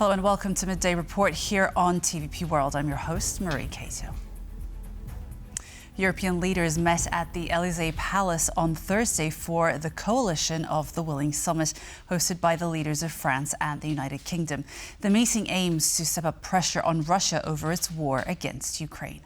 Hello and welcome to Midday Report here on TVP World. I'm your host, Marie Cato. European leaders met at the Élysée Palace on Thursday for the Coalition of the Willing summit hosted by the leaders of France and the United Kingdom. The meeting aims to step up pressure on Russia over its war against Ukraine.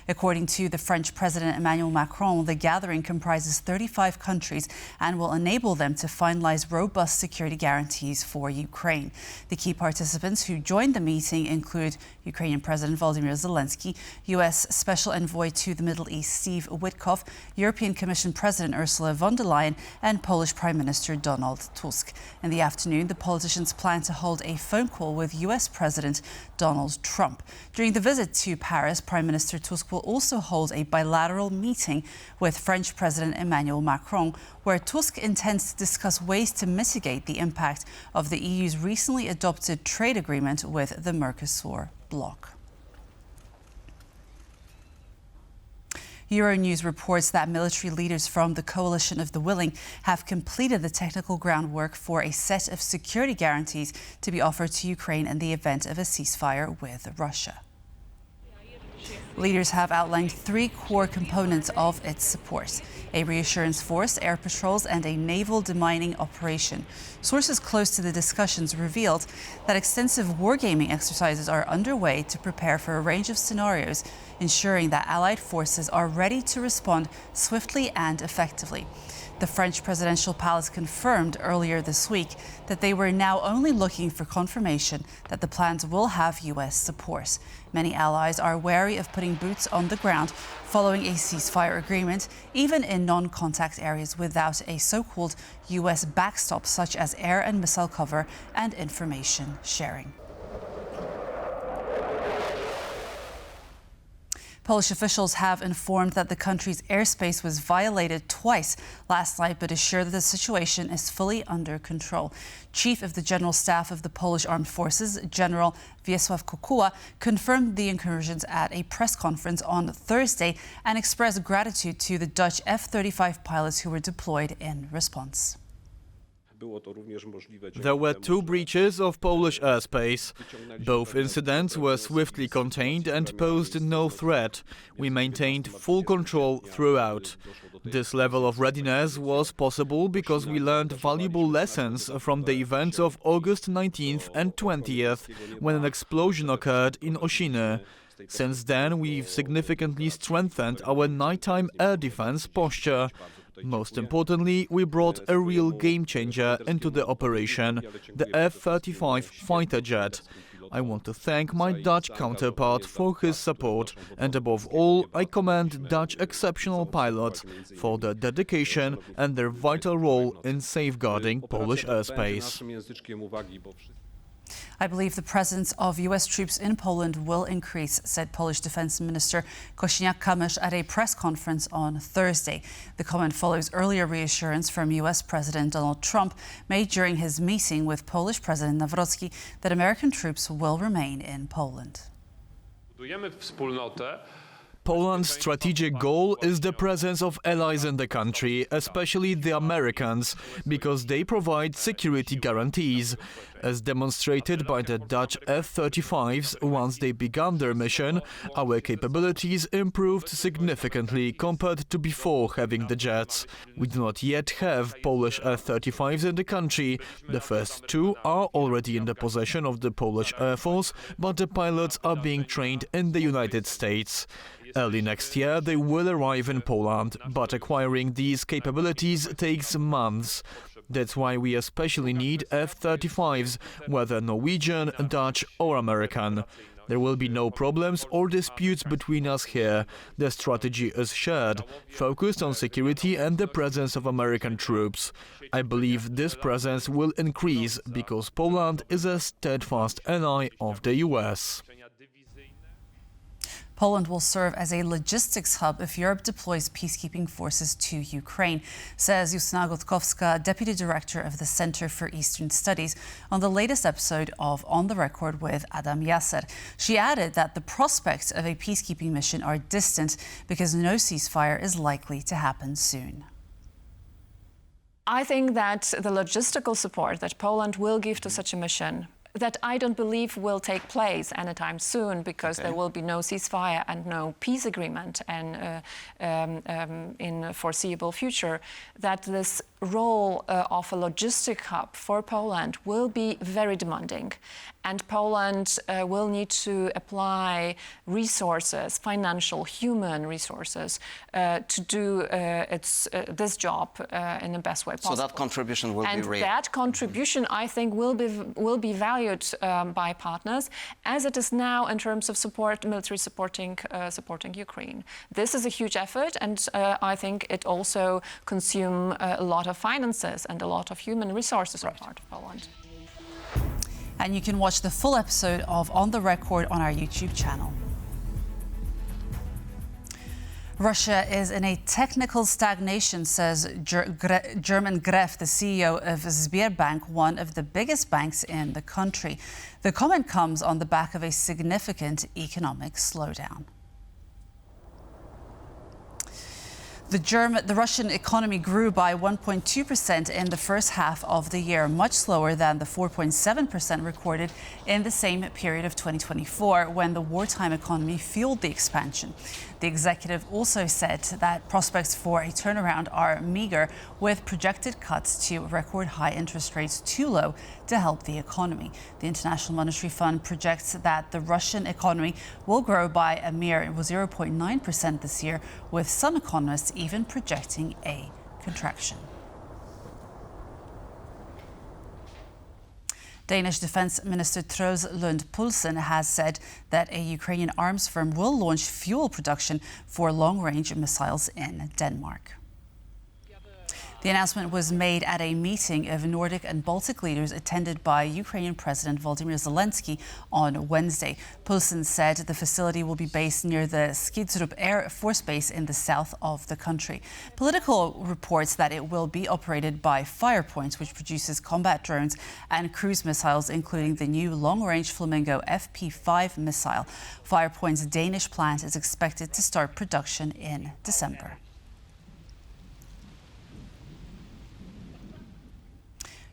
According to the French President Emmanuel Macron, the gathering comprises 35 countries and will enable them to finalize robust security guarantees for Ukraine. The key participants who joined the meeting include Ukrainian President Volodymyr Zelensky, U.S. Special Envoy to the Middle East Steve Witkoff, European Commission President Ursula von der Leyen, and Polish Prime Minister Donald Tusk. In the afternoon, the politicians plan to hold a phone call with U.S. President Donald Trump. During the visit to Paris, Prime Minister Tusk will also hold a bilateral meeting with French President Emmanuel Macron, where Tusk intends to discuss ways to mitigate the impact of the EU's recently adopted trade agreement with the Mercosur bloc. Euronews reports that military leaders from the Coalition of the Willing have completed the technical groundwork for a set of security guarantees to be offered to Ukraine in the event of a ceasefire with Russia. Leaders have outlined three core components of its support: a reassurance force, air patrols, and a naval demining operation. Sources close to the discussions revealed that extensive wargaming exercises are underway to prepare for a range of scenarios, ensuring that Allied forces are ready to respond swiftly and effectively. The French presidential palace confirmed earlier this week that they were now only looking for confirmation that the plans will have U.S. support. Many allies are wary of putting boots on the ground following a ceasefire agreement, even in non-contact areas without a so-called U.S. backstop such as air and missile cover and information sharing. Polish officials have informed that the country's airspace was violated twice last night, but assure that the situation is fully under control. Chief of the General Staff of the Polish Armed Forces, General Wiesław Kukuła, confirmed the incursions at a press conference on Thursday and expressed gratitude to the Dutch F-35 pilots who were deployed in response. There were two breaches of Polish airspace. Both incidents were swiftly contained and posed no threat. We maintained full control throughout. This level of readiness was possible because we learned valuable lessons from the events of August 19th and 20th, when an explosion occurred in Oshiny. Since then, we've significantly strengthened our nighttime air defense posture. Most importantly, we brought a real game-changer into the operation, the F-35 fighter jet. I want to thank my Dutch counterpart for his support, and above all, I commend Dutch exceptional pilots for their dedication and their vital role in safeguarding Polish airspace. I believe the presence of U.S. troops in Poland will increase, said Polish Defense Minister Kosiniak-Kamysz at a press conference on Thursday. The comment follows earlier reassurance from U.S. President Donald Trump made during his meeting with Polish President Nawrocki that American troops will remain in Poland. Poland's strategic goal is the presence of allies in the country, especially the Americans, because they provide security guarantees. As demonstrated by the Dutch F-35s once they began their mission, our capabilities improved significantly compared to before having the jets. We do not yet have Polish F-35s in the country. The first two are already in the possession of the Polish Air Force, but the pilots are being trained in the United States. Early next year, they will arrive in Poland, but acquiring these capabilities takes months. That's why we especially need F-35s, whether Norwegian, Dutch or American. There will be no problems or disputes between us here. The strategy is shared, focused on security and the presence of American troops. I believe this presence will increase because Poland is a steadfast ally of the US. Poland will serve as a logistics hub if Europe deploys peacekeeping forces to Ukraine, says Justyna Gotkowska, Deputy Director of the Center for Eastern Studies, on the latest episode of On the Record with Adam Yasser. She added that the prospects of a peacekeeping mission are distant because no ceasefire is likely to happen soon. I think that the logistical support that Poland will give to such a mission that I don't believe will take place anytime soon, because there will be no ceasefire and no peace agreement and in a foreseeable future, that this role of a logistic hub for Poland will be very demanding. And Poland will need to apply resources, financial, human resources, to do this job in the best way possible. So that contribution will be real. And that contribution, I think, will be valued by partners, as it is now in terms of support, military supporting Ukraine. This is a huge effort, and I think it also consumes a lot of finances and a lot of human resources on part of Poland. And you can watch the full episode of On the Record on our YouTube channel. Russia is in a technical stagnation, says German Gref, the CEO of Sberbank, one of the biggest banks in the country. The comment comes on the back of a significant economic slowdown. The Russian economy grew by 1.2% in the first half of the year, much slower than the 4.7% recorded in the same period of 2024, when the wartime economy fueled the expansion. The executive also said that prospects for a turnaround are meager, with projected cuts to record high interest rates too low to help the economy. The International Monetary Fund projects that the Russian economy will grow by a mere 0.9% this year, with some economists even projecting a contraction. Danish Defence Minister Troels Lund Poulsen has said that a Ukrainian arms firm will launch fuel production for long-range missiles in Denmark. The announcement was made at a meeting of Nordic and Baltic leaders attended by Ukrainian President Volodymyr Zelensky on Wednesday. Poulsen said the facility will be based near the Skrydstrup Air Force Base in the south of the country. Politico reports that it will be operated by Firepoint, which produces combat drones and cruise missiles, including the new long-range Flamingo FP5 missile. Firepoint's Danish plant is expected to start production in December.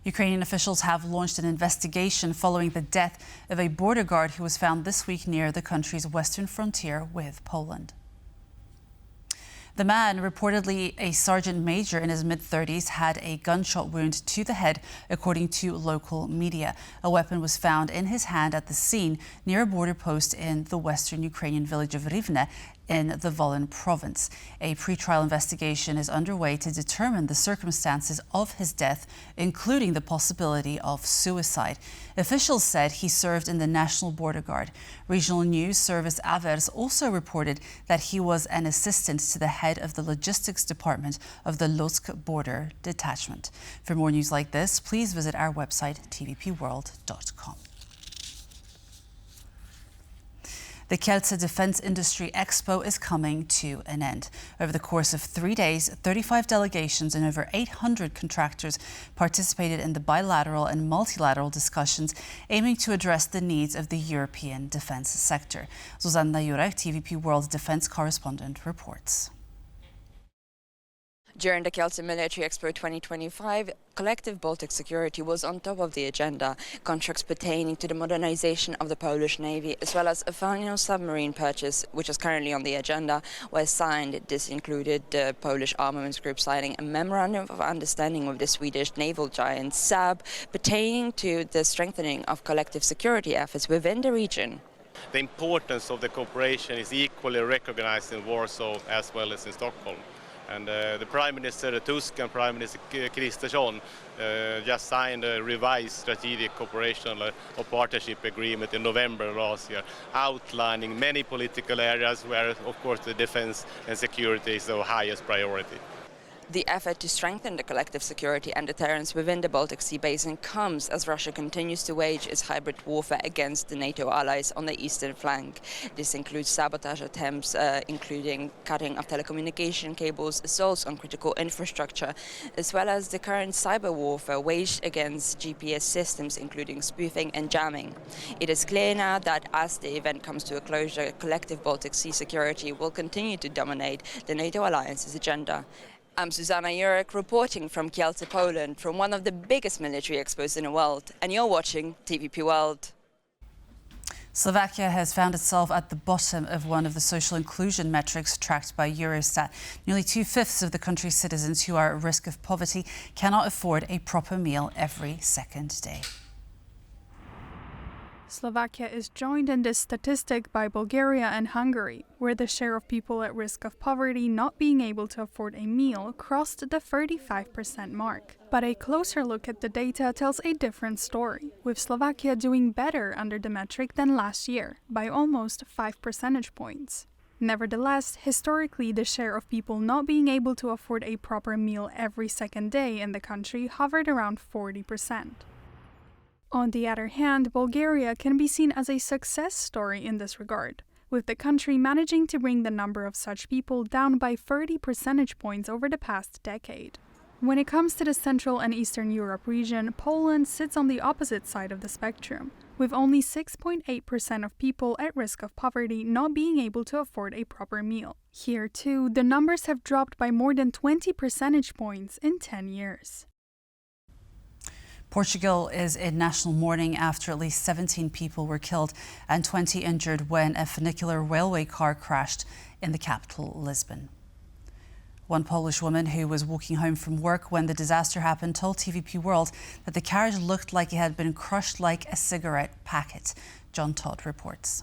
Ukrainian officials have launched an investigation following the death of a border guard who was found this week near the country's western frontier with Poland. The man, reportedly a sergeant major in his mid-30s, had a gunshot wound to the head, according to local media. A weapon was found in his hand at the scene near a border post in the western Ukrainian village of Rivne in the Volyn province. A pre-trial investigation is underway to determine the circumstances of his death, including the possibility of suicide. Officials said he served in the National Border Guard. Regional news service Avers also reported that he was an assistant to the head of the logistics department of the Lutsk border detachment. For more news like this, please visit our website, tvpworld.com. The Kielce Defence Industry Expo is coming to an end. Over the course of 3 days, 35 delegations and over 800 contractors participated in the bilateral and multilateral discussions aiming to address the needs of the European defence sector. Zuzanna Jurek, TVP World defence correspondent, reports. During the Kielce Military Expo 2025, collective Baltic security was on top of the agenda. Contracts pertaining to the modernization of the Polish Navy, as well as a final submarine purchase, which is currently on the agenda, were signed. This included the Polish Armaments Group signing a memorandum of understanding with the Swedish naval giant Saab, pertaining to the strengthening of collective security efforts within the region. The importance of the cooperation is equally recognized in Warsaw as well as in Stockholm. And the Prime Minister Tusk and Prime Minister Kristersson just signed a revised strategic cooperation or partnership agreement in November last year, outlining many political areas where, of course, the defense and security is the highest priority. The effort to strengthen the collective security and deterrence within the Baltic Sea basin comes as Russia continues to wage its hybrid warfare against the NATO allies on the eastern flank. This includes sabotage attempts, including cutting of telecommunication cables, assaults on critical infrastructure, as well as the current cyber warfare waged against GPS systems, including spoofing and jamming. It is clear now that as the event comes to a closure, collective Baltic Sea security will continue to dominate the NATO alliance's agenda. I'm Zuzana Jurek, reporting from Kielce, Poland, from one of the biggest military expos in the world, and you're watching TVP World. Slovakia has found itself at the bottom of one of the social inclusion metrics tracked by Eurostat. Nearly 2/5 of the country's citizens who are at risk of poverty cannot afford a proper meal every second day. Slovakia is joined in this statistic by Bulgaria and Hungary, where the share of people at risk of poverty not being able to afford a meal crossed the 35% mark. But a closer look at the data tells a different story, with Slovakia doing better under the metric than last year, by almost 5 percentage points. Nevertheless, historically, the share of people not being able to afford a proper meal every second day in the country hovered around 40%. On the other hand, Bulgaria can be seen as a success story in this regard, with the country managing to bring the number of such people down by 30 percentage points over the past decade. When it comes to the Central and Eastern Europe region, Poland sits on the opposite side of the spectrum, with only 6.8% of people at risk of poverty not being able to afford a proper meal. Here, too, the numbers have dropped by more than 20 percentage points in 10 years. Portugal is in national mourning after at least 17 people were killed and 20 injured when a funicular railway car crashed in the capital, Lisbon. One Polish woman who was walking home from work when the disaster happened told TVP World that the carriage looked like it had been crushed like a cigarette packet. John Todd reports.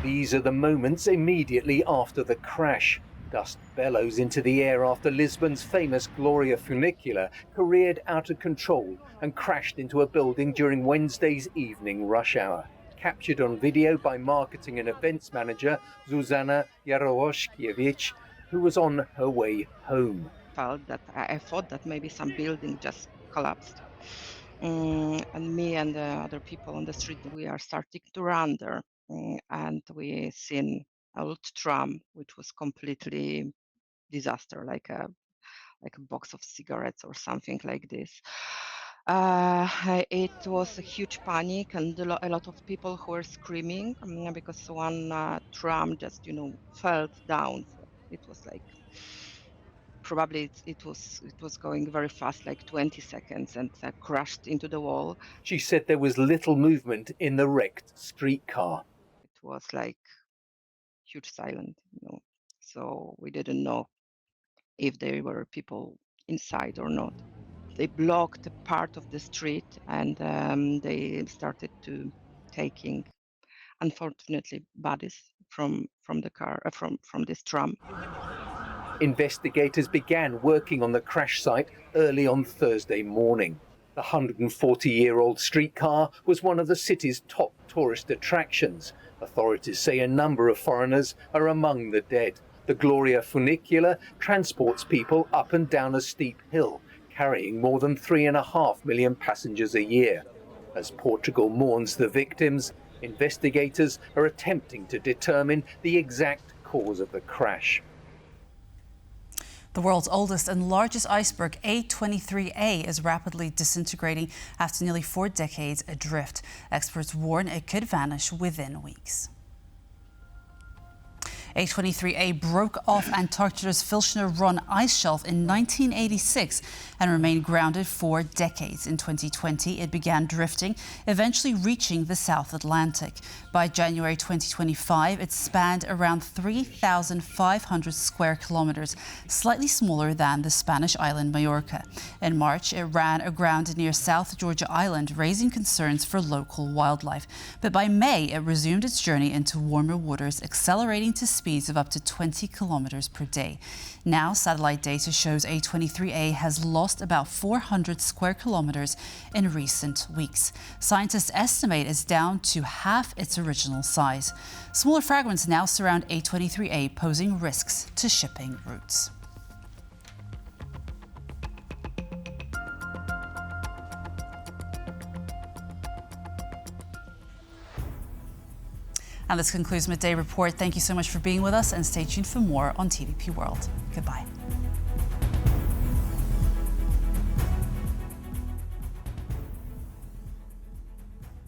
These are the moments immediately after the crash. Dust bellows into the air after Lisbon's famous Gloria funicular careered out of control and crashed into a building during Wednesday's evening rush hour. Captured on video by marketing and events manager Zuzana Jaroszkiewicz, who was on her way home. I thought that maybe some building just collapsed. And me and the other people on the street, we are starting to run there. And we seen old tram, which was completely disaster, like a box of cigarettes or something like this. It was a huge panic and a lot of people who were screaming because one tram just, fell down. It was like probably it was going very fast, like 20 seconds, and crashed into the wall. She said there was little movement in the wrecked streetcar. It was like huge silence, so we didn't know if there were people inside or not. They blocked a part of the street and they started to taking, unfortunately, bodies from the car, from this tram. Investigators began working on the crash site early on Thursday morning. The 140-year-old streetcar was one of the city's top tourist attractions. Authorities say a number of foreigners are among the dead. The Gloria funicular transports people up and down a steep hill, carrying more than 3.5 million passengers a year. As Portugal mourns the victims, investigators are attempting to determine the exact cause of the crash. The world's oldest and largest iceberg, A23A, is rapidly disintegrating after nearly 4 decades adrift. Experts warn it could vanish within weeks. A23A broke off Antarctica's Filchner-Ronne ice shelf in 1986 and remained grounded for decades. In 2020, it began drifting, eventually reaching the South Atlantic. By January 2025, it spanned around 3,500 square kilometers, slightly smaller than the Spanish island Majorca. In March, it ran aground near South Georgia Island, raising concerns for local wildlife. But by May, it resumed its journey into warmer waters, accelerating to speeds of up to 20 kilometers per day. Now, satellite data shows A23A has lost about 400 square kilometers in recent weeks. Scientists estimate it's down to half its original size. Smaller fragments now surround A23A, posing risks to shipping routes. And this concludes Midday Report. Thank you so much for being with us, and stay tuned for more on TVP World. Goodbye.